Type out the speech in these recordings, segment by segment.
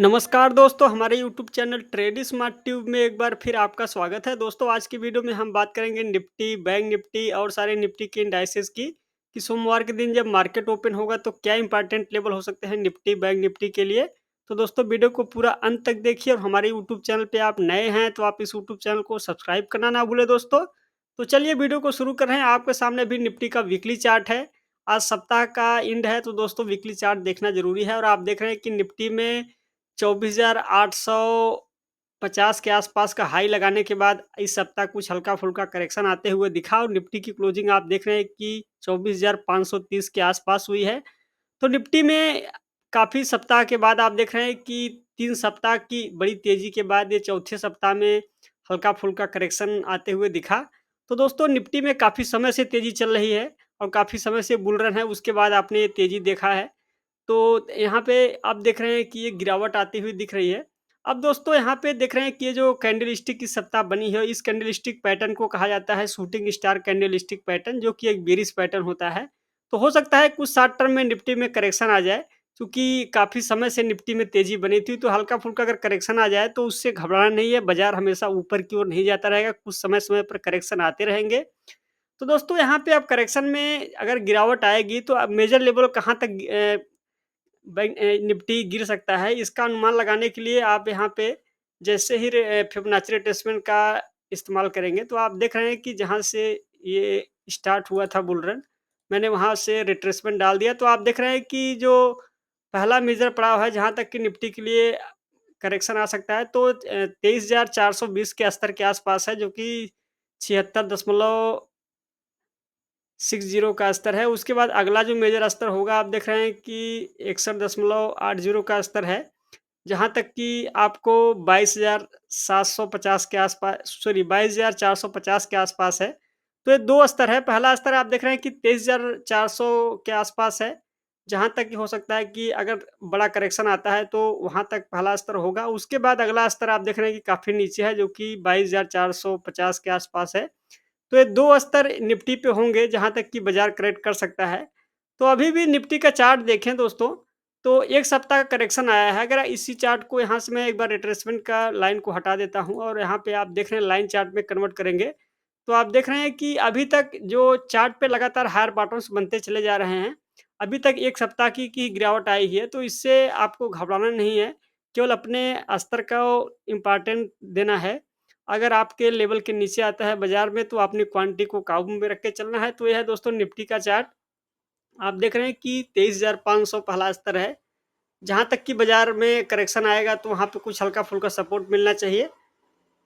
नमस्कार दोस्तों, हमारे यूट्यूब चैनल ट्रेडिश स्मार्ट ट्यूब में एक बार फिर आपका स्वागत है। दोस्तों, आज की वीडियो में हम बात करेंगे निफ्टी, बैंक निफ्टी और सारे निफ्टी के इंडाइसेस की कि सोमवार के दिन जब मार्केट ओपन होगा तो क्या इंपॉर्टेंट लेवल हो सकते हैं निफ्टी, बैंक निफ्टी के लिए। तो दोस्तों, वीडियो को पूरा अंत तक देखिए और हमारे यूट्यूब चैनल पे आप नए हैं तो आप इस यूट्यूब चैनल को सब्सक्राइब करना ना भूलें दोस्तों। तो चलिए वीडियो को शुरू कर रहे हैं। आपके सामने भी निफ्टी का वीकली चार्ट है। आज सप्ताह का एंड है तो दोस्तों वीकली चार्ट देखना जरूरी है और आप देख रहे हैं कि निफ्टी में 24,850 के आसपास का हाई लगाने के बाद इस सप्ताह कुछ हल्का-फुल्का करेक्शन आते हुए दिखा और निफ्टी की क्लोजिंग आप देख रहे हैं कि 24,530 के आसपास हुई है। तो निफ्टी में काफ़ी सप्ताह के बाद आप देख रहे हैं कि 3 सप्ताह की बड़ी तेज़ी के बाद ये चौथे सप्ताह में हल्का-फुल्का करेक्शन आते हुए दिखा। तो दोस्तों निफ्टी में काफ़ी समय से तेज़ी चल रही है और काफ़ी समय से बुल रन है, उसके बाद आपने ये तेज़ी देखा है। तो यहाँ पे आप देख रहे हैं कि ये गिरावट आती हुई दिख रही है। अब दोस्तों यहाँ पे देख रहे हैं कि ये जो कैंडलस्टिक इस सप्ताह बनी है, इस कैंडलस्टिक पैटर्न को कहा जाता है शूटिंग स्टार कैंडलस्टिक पैटर्न, जो कि एक बेयरिश पैटर्न होता है। तो हो सकता है कुछ शॉर्ट टर्म में निफ्टी में करेक्शन आ जाए, क्योंकि काफ़ी समय से निफ्टी में तेज़ी बनी थी, तो हल्का-फुल्का अगर करेक्शन आ जाए तो उससे घबराना नहीं है, बाज़ार हमेशा ऊपर की ओर नहीं जाता रहेगा, कुछ समय-समय पर करेक्शन आते रहेंगे। तो दोस्तों यहाँ पे अब करेक्शन में अगर गिरावट आएगी तो अब मेजर लेवल कहाँ तक निफ्टी गिर सकता है, इसका अनुमान लगाने के लिए आप यहाँ पे जैसे ही फिबोनाची रिट्रेसमेंट का इस्तेमाल करेंगे, तो आप देख रहे हैं कि जहाँ से ये स्टार्ट हुआ था बुल रन, मैंने वहाँ से रिट्रेसमेंट डाल दिया। तो आप देख रहे हैं कि जो पहला मेजर पड़ाव है, जहाँ तक कि निफ्टी के लिए करेक्शन आ सकता है, तो 23,420 के स्तर के आसपास है, जो कि 76 60 का स्तर है। उसके बाद अगला जो मेजर स्तर होगा, आप देख रहे हैं कि 61.80 का स्तर है, जहाँ तक कि आपको 22,750 के आसपास, सॉरी 22,450 के आसपास है। तो ये 2 स्तर है। पहला स्तर आप देख रहे हैं कि 23,400 के आसपास है, जहाँ तक कि हो सकता है कि अगर बड़ा करेक्शन आता है तो वहाँ तक पहला स्तर होगा। उसके बाद अगला स्तर आप देख रहे हैं कि काफ़ी नीचे है, जो कि 22,450 के आसपास है। तो ये 2 स्तर निफ्टी पे होंगे जहाँ तक कि बाज़ार करेक्ट कर सकता है। तो अभी भी निफ्टी का चार्ट देखें दोस्तों, तो 1 सप्ताह का करेक्शन आया है। अगर इसी चार्ट को यहाँ से मैं एक बार रिट्रेसमेंट का लाइन को हटा देता हूँ और यहाँ पे आप देख रहे हैं लाइन चार्ट में कन्वर्ट करेंगे, तो आप देख रहे हैं कि अभी तक जो चार्ट पे लगातार हायर बॉटम्स बनते चले जा रहे हैं। अभी तक 1 सप्ताह की गिरावट आई है, तो इससे आपको घबराना नहीं है, केवल अपने स्तर को इम्पोर्टेंट देना है। अगर आपके लेवल के नीचे आता है बाज़ार में, तो अपनी क्वांटिटी को काबू में रख के चलना है। तो यह है दोस्तों निफ्टी का चार्ट। आप देख रहे हैं कि 23,500 पहला स्तर है। जहाँ तक कि बाज़ार में करेक्शन आएगा तो वहाँ पे कुछ हल्का-फुल्का सपोर्ट मिलना चाहिए।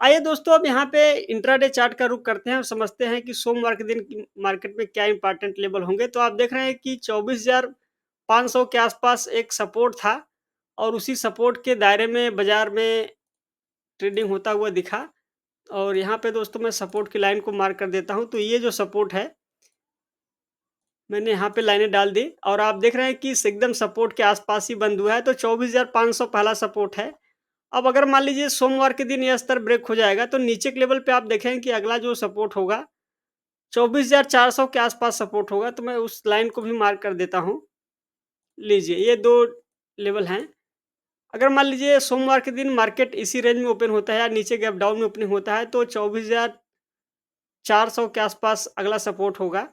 आइए दोस्तों, अब यहाँ पे इंट्राडे चार्ट का रुख करते हैं और समझते हैं कि सोमवार के दिन की मार्केट में क्या इंपॉर्टेंट लेवल होंगे। तो आप देख रहे हैं कि 24,500 के आसपास एक सपोर्ट था और उसी सपोर्ट के दायरे में बाज़ार में ट्रेडिंग होता हुआ दिखा। और यहाँ पे दोस्तों मैं सपोर्ट की लाइन को मार्क कर देता हूँ। तो ये जो सपोर्ट है, मैंने यहाँ पे लाइनें डाल दी और आप देख रहे हैं कि इस एकदम सपोर्ट के आसपास ही बंद हुआ है। तो 24,500 पहला सपोर्ट है। अब अगर मान लीजिए सोमवार के दिन यह स्तर ब्रेक हो जाएगा, तो नीचे के लेवल पे आप देखें कि अगला जो सपोर्ट होगा 24,400 के आसपास सपोर्ट होगा। तो मैं उस लाइन को भी मार्क कर देता हूँ। लीजिए, ये 2 लेवल हैं। अगर मान लीजिए सोमवार के दिन मार्केट इसी रेंज में ओपन होता है या नीचे गैप डाउन में ओपनिंग होता है, तो 24,400 के आसपास अगला सपोर्ट होगा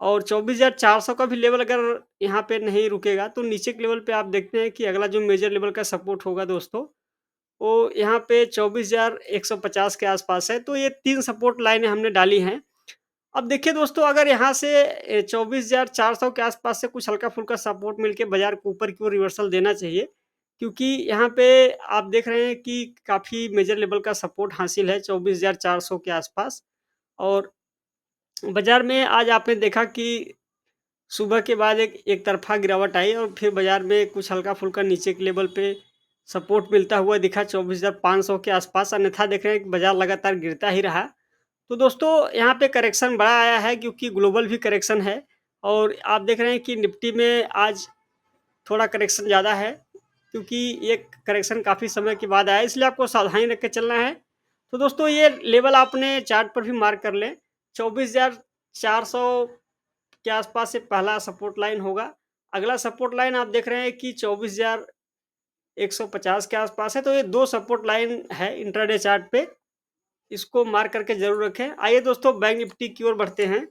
और 24,400 का भी लेवल अगर यहाँ पे नहीं रुकेगा, तो नीचे के लेवल पे आप देखते हैं कि अगला जो मेजर लेवल का सपोर्ट होगा दोस्तों, वो यहाँ पे 24,150 के आसपास है। तो ये 3 सपोर्ट लाइनें हमने डाली हैं। अब देखिए दोस्तों, अगर यहाँ से 24,400 के आसपास से कुछ हल्का-फुल्का सपोर्ट मिलके बाज़ार को ऊपर की ओर रिवर्सल देना चाहिए, क्योंकि यहाँ पे आप देख रहे हैं कि काफ़ी मेजर लेवल का सपोर्ट हासिल है 24,400 के आसपास। और बाज़ार में आज आपने देखा कि सुबह के बाद एक एक तरफ़ा गिरावट आई और फिर बाज़ार में कुछ हल्का-फुल्का नीचे के लेवल पे सपोर्ट मिलता हुआ दिखा 24,500 के आसपास, अन्यथा देख रहे हैं कि बाज़ार लगातार गिरता ही रहा। तो दोस्तों यहाँ पे करेक्शन बड़ा आया है, क्योंकि ग्लोबल भी करेक्शन है और आप देख रहे हैं कि निफ्टी में आज थोड़ा करेक्शन ज़्यादा है, क्योंकि ये करेक्शन काफ़ी समय के बाद आया है, इसलिए आपको सावधानी रख के चलना है। तो दोस्तों ये लेवल आपने चार्ट पर भी मार्क कर लें। 24,400 के आसपास से पहला सपोर्ट लाइन होगा। अगला सपोर्ट लाइन आप देख रहे हैं कि 150 के आसपास है। तो ये 2 सपोर्ट लाइन है इंट्राडे चार्ट पे, इसको मार्क करके ज़रूर रखें। आइए दोस्तों बैंक निफ्टी की ओर बढ़ते हैं।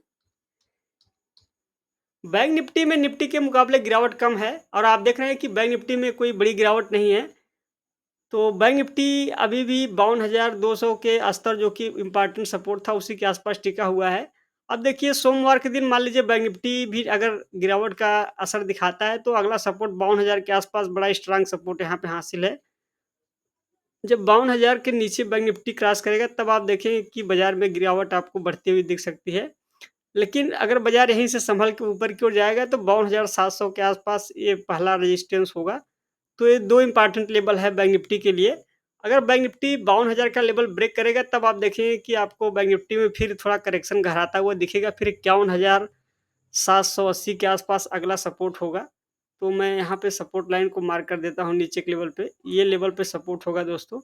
बैंक निफ्टी में निफ्टी के मुकाबले गिरावट कम है और आप देख रहे हैं कि बैंक निफ्टी में कोई बड़ी गिरावट नहीं है। तो बैंक निफ्टी अभी भी 52,200 के स्तर जो कि इम्पोर्टेंट सपोर्ट था उसी के आसपास टिका हुआ है। अब देखिए सोमवार के दिन मान लीजिए बैंक निफ्टी भी अगर गिरावट का असर दिखाता है तो अगला सपोर्ट 52,000 के आसपास बड़ा स्ट्रांग सपोर्ट यहाँ पे हासिल है। जब 52,000 के नीचे बैंक निफ्टी क्रॉस करेगा तब आप देखेंगे कि बाज़ार में गिरावट आपको बढ़ती हुई दिख सकती है। लेकिन अगर बाज़ार यहीं से संभल के ऊपर की ओर जाएगा तो 52,700 के आसपास ये पहला रेजिस्टेंस होगा। तो ये 2 इम्पोर्टेंट लेवल है बैंक निफ्टी के लिए। अगर बैंक निफ्टी 52,000 का लेवल ब्रेक करेगा तब आप देखेंगे कि आपको बैंक निफ्टी में फिर थोड़ा करेक्शन गहराता हुआ दिखेगा। फिर 51,780 के आसपास अगला सपोर्ट होगा। तो मैं यहाँ पे सपोर्ट लाइन को मार्क कर देता हूँ नीचे के लेवल पे। ये लेवल पे सपोर्ट होगा दोस्तों।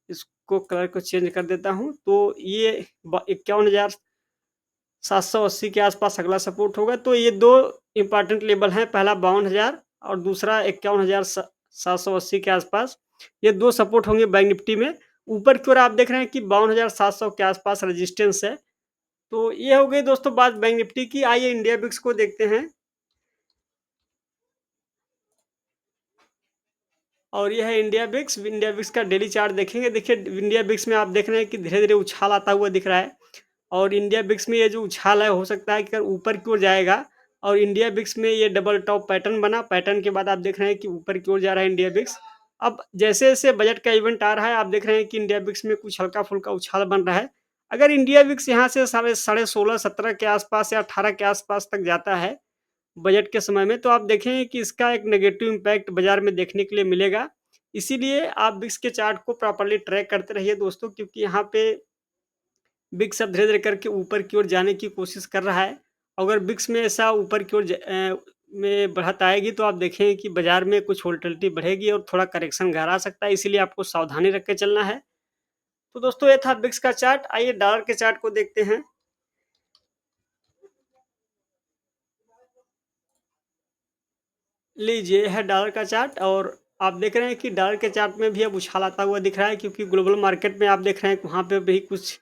इसको कलर को चेंज कर देता हूँ। तो ये ब 51,780 के आसपास अगला सपोर्ट होगा। तो ये 2 इम्पोर्टेंट लेवल हैं, पहला 52,000 और दूसरा 51,780 के आसपास। ये 2 सपोर्ट होंगे बैंक निफ्टी में। ऊपर की ओर आप देख रहे हैं कि 52,700 के आसपास रेजिस्टेंस है। तो ये हो गई दोस्तों बात बैंक निफ्टी की। आइए इंडिया बिक्स को देखते हैं। और ये है इंडिया बिक्स। इंडिया बिक्स का डेली चार्ट देखेंगे। देखिए इंडिया बिक्स में आप देख रहे हैं कि धीरे-धीरे उछाल आता हुआ दिख रहा है। और इंडिया बिक्स में ये जो उछाल है हो सकता है कि अगर ऊपर की ओर जाएगा और इंडिया बिक्स में ये डबल टॉप पैटर्न बना, पैटर्न के बाद आप देख रहे हैं कि ऊपर की ओर जा रहा है इंडिया बिक्स। अब जैसे-जैसे बजट का इवेंट आ रहा है, आप देख रहे हैं कि इंडिया बिक्स में कुछ हल्का-फुल्का उछाल बन रहा है। अगर इंडिया बिक्स यहाँ से साढ़े 16-17 के आसपास या 18 के आसपास तक जाता है बजट के समय में, तो आप देखेंगे कि इसका एक नेगेटिव इम्पैक्ट बाज़ार में देखने के लिए मिलेगा। इसीलिए आप बिक्स के चार्ट को प्रॉपर्ली ट्रैक करते रहिए दोस्तों, क्योंकि यहाँ पे बिक्स अब धीरे-धीरे करके ऊपर की ओर जाने की कोशिश कर रहा है। अगर बिक्स में ऐसा ऊपर की ओर में बढ़त आएगी तो आप देखेंगे कि बाज़ार में कुछ वोलेटिलिटी बढ़ेगी और थोड़ा करेक्शन गहरा सकता है, इसीलिए आपको सावधानी रख के चलना है। तो दोस्तों ये था बिक्स का चार्ट। आइए डॉलर के चार्ट को देखते हैं। लीजिए ये है डॉलर का चार्ट और आप देख रहे हैं कि डॉलर के चार्ट में भी अब उछाल आता हुआ दिख रहा है, क्योंकि ग्लोबल मार्केट में आप देख रहे हैं कि वहाँ पे भी कुछ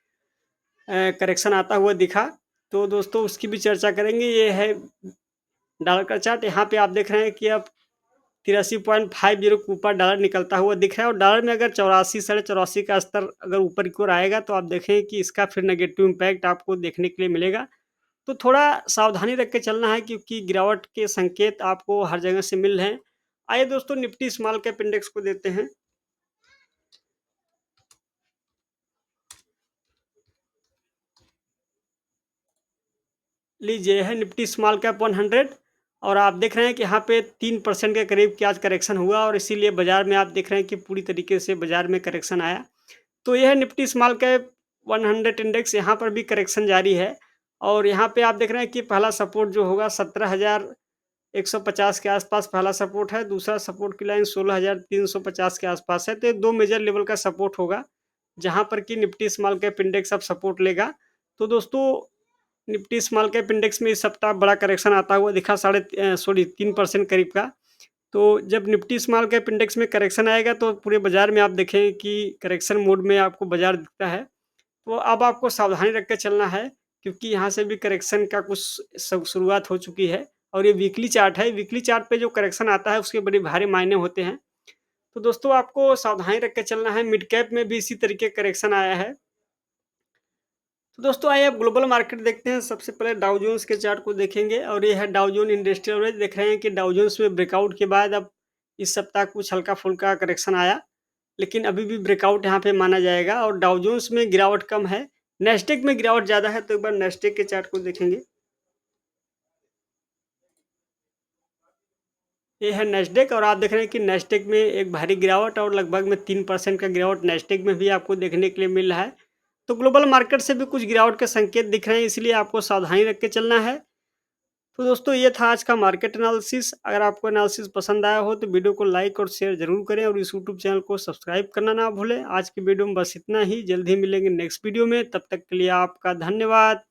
करेक्शन आता हुआ दिखा। तो दोस्तों उसकी भी चर्चा करेंगे। ये है डॉलर का चार्ट। यहाँ पे आप देख रहे हैं कि अब 83.50 के ऊपर डॉलर निकलता हुआ दिख रहा है और डॉलर में अगर 84 साढ़े 84 का स्तर अगर ऊपर की ओर आएगा तो आप देखें कि इसका फिर नेगेटिव इम्पैक्ट आपको देखने के लिए मिलेगा। तो थोड़ा सावधानी रख के चलना है, क्योंकि गिरावट के संकेत आपको हर जगह से मिल रहे हैं। आइए दोस्तों निफ्टी स्मॉल कैप इंडेक्स को देखते हैं। लीजिए यह है निफ्टी स्मॉल कैप 100 और आप देख रहे हैं कि यहाँ पे 3% के करीब की आज करेक्शन हुआ और इसीलिए बाजार में आप देख रहे हैं कि पूरी तरीके से बाजार में करेक्शन आया। तो यह है निफ्टी स्मॉल कैप 100 इंडेक्स। यहाँ पर भी करेक्शन जारी है और यहाँ पे आप देख रहे हैं कि पहला सपोर्ट जो होगा 17,150 के आसपास पहला सपोर्ट है। दूसरा सपोर्ट की लाइन 16,350 के आसपास है। तो ये 2 मेजर लेवल का सपोर्ट होगा, जहाँ पर कि निफ्टी स्मॉल कैप इंडेक्स अब सपोर्ट लेगा। तो दोस्तों निफ्टी स्मॉल कैप इंडेक्स में इस सप्ताह बड़ा करेक्शन आता हुआ दिखा, 3% करीब का। तो जब निफ्टी स्मॉल कैप इंडेक्स में करेक्शन आएगा तो पूरे बाजार में आप देखें कि करेक्शन मोड में आपको बाजार दिखता है। तो अब आपको सावधानी रख के चलना है, क्योंकि यहाँ से भी करेक्शन का कुछ शुरुआत हो चुकी है और ये वीकली चार्ट है। वीकली चार्ट पे जो करेक्शन आता है उसके बड़े भारी मायने होते हैं। तो दोस्तों आपको सावधानी रख के चलना है। मिड कैप में भी इसी तरीके करेक्शन आया है। तो दोस्तों आइए अब ग्लोबल मार्केट देखते हैं। सबसे पहले डाउ जोन्स के चार्ट को देखेंगे और ये है डाउ जोन इंडस्ट्रियल एवरेज। देख रहे हैं कि डाउ जोन्स में ब्रेकआउट के बाद अब इस सप्ताह कुछ हल्का-फुल्का करेक्शन आया, लेकिन अभी भी ब्रेकआउट यहाँ पे माना जाएगा और डाउ जोन्स में गिरावट कम है। नैस्डैक में गिरावट ज़्यादा है, तो एक बार नैस्डैक के चार्ट को देखेंगे। ये है नैस्डैक और आप देख रहे हैं कि नैस्डैक में एक भारी गिरावट और लगभग में 3% का गिरावट नैस्डैक में भी आपको देखने के लिए मिल रहा है। तो ग्लोबल मार्केट से भी कुछ गिरावट के संकेत दिख रहे हैं, इसलिए आपको सावधानी रख के चलना है। तो दोस्तों ये था आज का मार्केट एनालिसिस। अगर आपको एनालिसिस पसंद आया हो तो वीडियो को लाइक और शेयर ज़रूर करें और इस यूट्यूब चैनल को सब्सक्राइब करना ना भूलें। आज की वीडियो में बस इतना ही। जल्द ही मिलेंगे नेक्स्ट वीडियो में। तब तक के लिए आपका धन्यवाद।